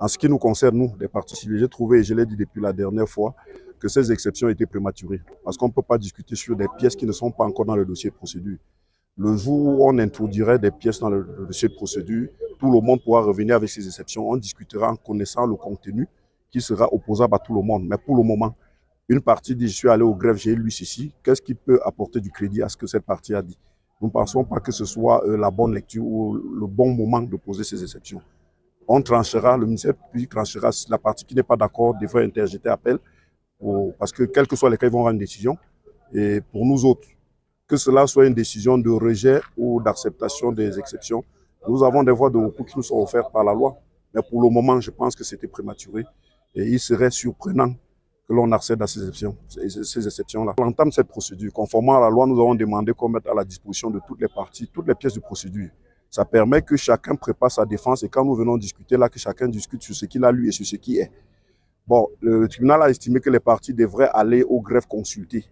En ce qui nous concerne, nous, les partis civils, j'ai trouvé, et je l'ai dit depuis la dernière fois, que ces exceptions étaient prématurées. Parce qu'on ne peut pas discuter sur des pièces qui ne sont pas encore dans le dossier de procédure. Le jour où on introduirait des pièces dans le dossier de procédure, tout le monde pourra revenir avec ces exceptions. On discutera en connaissant le contenu qui sera opposable à tout le monde. Mais pour le moment, une partie dit « je suis allé au greffe, j'ai lu ceci ». Qu'est-ce qui peut apporter du crédit à ce que cette partie a dit? Nous ne pensons pas que ce soit la bonne lecture ou le bon moment de poser ces exceptions. On tranchera, le ministère public tranchera. La partie qui n'est pas d'accord devrait interjeter appel, parce que quels que soient les cas, ils vont rendre une décision. Et pour nous autres, que cela soit une décision de rejet ou d'acceptation des exceptions, nous avons des voies de recours qui nous sont offertes par la loi. Mais pour le moment, je pense que c'était prématuré. Et il serait surprenant que l'on accède à ces exceptions-là. On entame cette procédure. Conformément à la loi, nous avons demandé qu'on mette à la disposition de toutes les parties, toutes les pièces de procédure. Ça permet que chacun prépare sa défense et quand nous venons discuter là, que chacun discute sur ce qu'il a lu et sur ce qui est. Bon, le tribunal a estimé que les parties devraient aller au greffe consulter.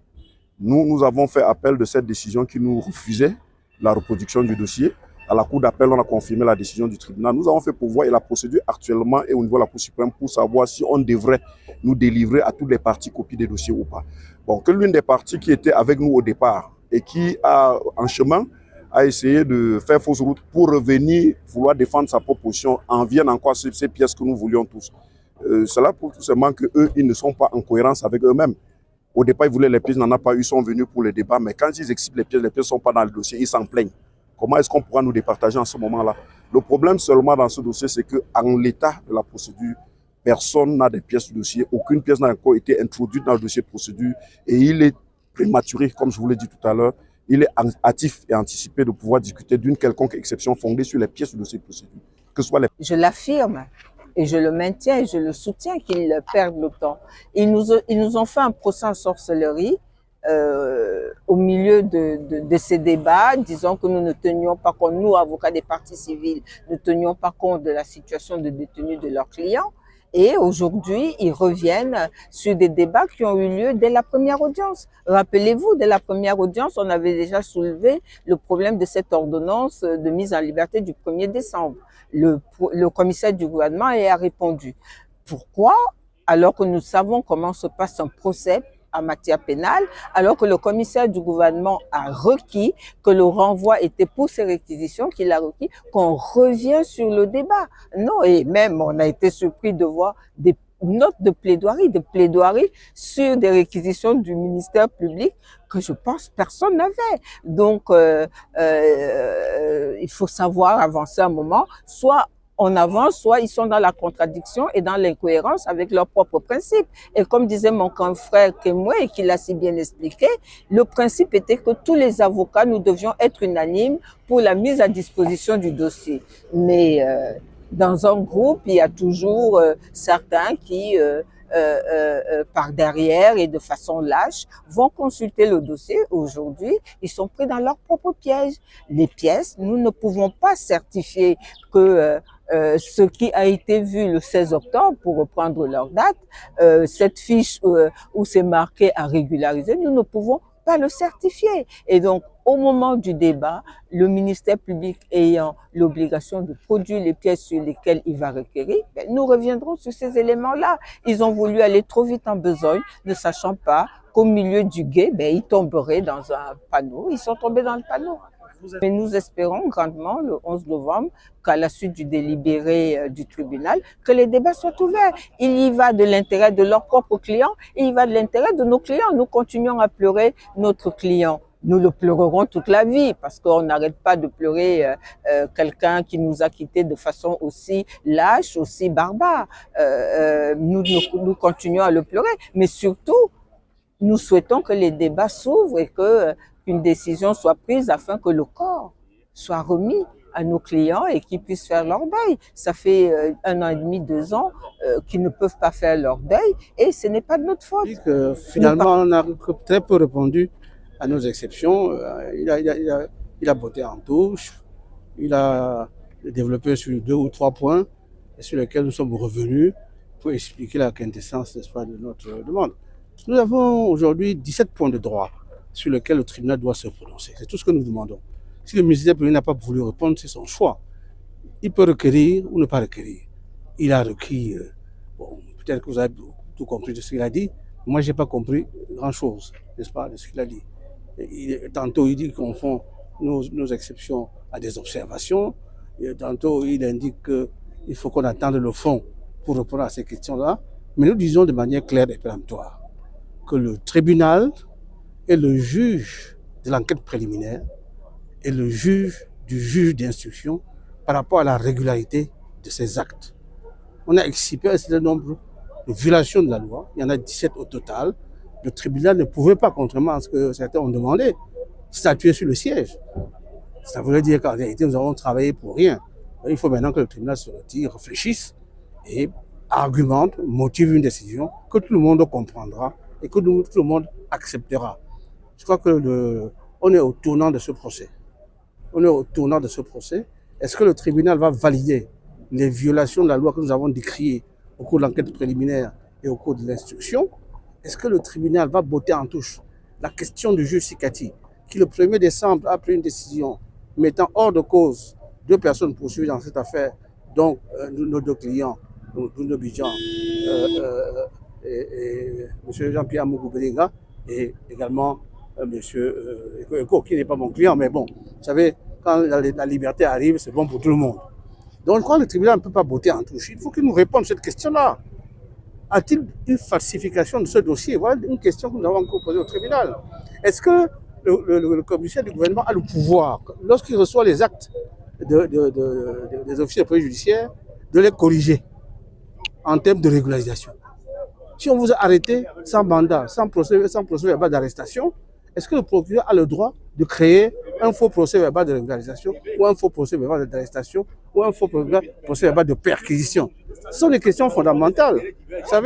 Nous avons fait appel de cette décision qui nous refusait la reproduction du dossier. À la Cour d'appel, on a confirmé la décision du tribunal. Nous avons fait pourvoi et la procédure actuellement est au niveau de la Cour suprême pour savoir si on devrait nous délivrer à toutes les parties copies des dossiers ou pas. Bon, que l'une des parties qui était avec nous au départ et qui a en chemin a essayé de faire fausse route pour revenir, vouloir défendre sa proposition, en viennent encore ces pièces que nous voulions tous. Cela prouve tout simplement qu'eux, ils ne sont pas en cohérence avec eux-mêmes. Au départ, ils voulaient les pièces, ils n'en ont pas eu, ils sont venus pour le débat, mais quand ils expliquent les pièces ne sont pas dans le dossier, ils s'en plaignent. Comment est-ce qu'on pourra nous départager en ce moment-là? Le problème seulement dans ce dossier, c'est qu'en l'état de la procédure, personne n'a des pièces du dossier, aucune pièce n'a encore été introduite dans le dossier de procédure et il est prématuré, comme je vous l'ai dit tout à l'heure, il est hâtif et anticipé de pouvoir discuter d'une quelconque exception fondée sur les pièces du dossier de procédure. Que ce soit les... Je l'affirme et je le maintiens et je le soutiens qu'ils perdent le temps. Ils nous ont fait un procès en sorcellerie au milieu de ces débats, disons que nous ne tenions pas compte, nous, avocats des partis civils, ne tenions pas compte de la situation de détenus de leurs clients. Et aujourd'hui, ils reviennent sur des débats qui ont eu lieu dès la première audience. Rappelez-vous, dès la première audience, on avait déjà soulevé le problème de cette ordonnance de mise en liberté du 1er décembre. Le commissaire du gouvernement a répondu. Pourquoi, alors que nous savons comment se passe un procès en matière pénale, alors que le commissaire du gouvernement a requis que le renvoi était pour ces réquisitions, qu'il a requis qu'on revient sur le débat. Non, et même on a été surpris de voir des notes de plaidoirie sur des réquisitions du ministère public que je pense personne n'avait. Donc, il faut savoir avancer un moment, soit on avance, soit ils sont dans la contradiction et dans l'incohérence avec leurs propres principes. Et comme disait mon confrère Kemwe, et qui l'a si bien expliqué, le principe était que tous les avocats, nous devions être unanimes pour la mise à disposition du dossier. Mais dans un groupe, il y a toujours certains qui, par derrière et de façon lâche, vont consulter le dossier. Aujourd'hui, ils sont pris dans leur propre piège. Les pièces, nous ne pouvons pas certifier que ce qui a été vu le 16 octobre, pour reprendre leur date, cette fiche où c'est marqué à régulariser, nous ne pouvons pas le certifier. Et donc, au moment du débat, le ministère public ayant l'obligation de produire les pièces sur lesquelles il va requérir, nous reviendrons sur ces éléments-là. Ils ont voulu aller trop vite en besogne, ne sachant pas qu'au milieu du gué, ils tomberaient dans un panneau. Ils sont tombés dans le panneau. Mais nous espérons grandement, le 11 novembre, qu'à la suite du délibéré du tribunal, que les débats soient ouverts. Il y va de l'intérêt de leurs propres clients et il va de l'intérêt de nos clients. Nous continuons à pleurer notre client. Nous le pleurerons toute la vie parce qu'on n'arrête pas de pleurer quelqu'un qui nous a quittés de façon aussi lâche, aussi barbare. Nous continuons à le pleurer, mais surtout, nous souhaitons que les débats s'ouvrent et qu'une décision soit prise afin que le corps soit remis à nos clients et qu'ils puissent faire leur deuil. Ça fait 1 an et demi, 2 ans qu'ils ne peuvent pas faire leur deuil et ce n'est pas de notre faute. Finalement, on a très peu répondu à nos exceptions. Il a botté en touche, il a développé sur 2 ou 3 points sur lesquels nous sommes revenus pour expliquer la quintessence, n'est-ce pas, de notre demande. Nous avons aujourd'hui 17 points de droit sur lesquels le tribunal doit se prononcer. C'est tout ce que nous demandons. Si le ministère public n'a pas voulu répondre, c'est son choix. Il peut requérir ou ne pas requérir. il a requis, bon, peut-être que vous avez tout compris de ce qu'il a dit, moi je n'ai pas compris grand-chose, n'est-ce pas, de ce qu'il a dit. Tantôt il dit qu'on fait nos exceptions à des observations, et tantôt il indique qu'il faut qu'on attende le fond pour répondre à ces questions-là, mais nous disons de manière claire et péremptoire que le tribunal est le juge de l'enquête préliminaire et le juge du juge d'instruction par rapport à la régularité de ces actes. On a excipé un certain nombre de violations de la loi, il y en a 17 au total. Le tribunal ne pouvait pas, contrairement à ce que certains ont demandé, statuer sur le siège. Ça voudrait dire qu'en réalité, nous avons travaillé pour rien. Il faut maintenant que le tribunal se retire, réfléchisse et argumente, motive une décision que tout le monde comprendra et que tout le monde acceptera. Je crois que on est au tournant de ce procès. On est au tournant de ce procès. Est-ce que le tribunal va valider les violations de la loi que nous avons décriées au cours de l'enquête préliminaire et au cours de l'instruction? Est-ce que le tribunal va botter en touche la question du juge Sikati, qui le 1er décembre a pris une décision mettant hors de cause 2 personnes poursuivies dans cette affaire, donc nos 2 clients, Bruno Bidjan et M. Jean-Pierre Mougoubelinga, et également M. Eko, qui n'est pas mon client, mais bon, vous savez, quand la liberté arrive, c'est bon pour tout le monde. Donc je crois que le tribunal ne peut pas botter en touche. Il faut qu'il nous réponde à cette question-là. A-t-il une falsification de ce dossier? Voilà une question que nous avons encore posée au tribunal. Est-ce que le commissaire du gouvernement a le pouvoir, lorsqu'il reçoit les actes des officiers de police judiciaire, de les corriger en termes de régularisation? Si on vous a arrêté sans mandat, sans procès verbal d'arrestation, est-ce que le procureur a le droit de créer un faux procès verbal de régularisation ou un faux procès verbal d'arrestation ou un faux procès verbal de perquisition? Ce sont des questions fondamentales. Vous savez,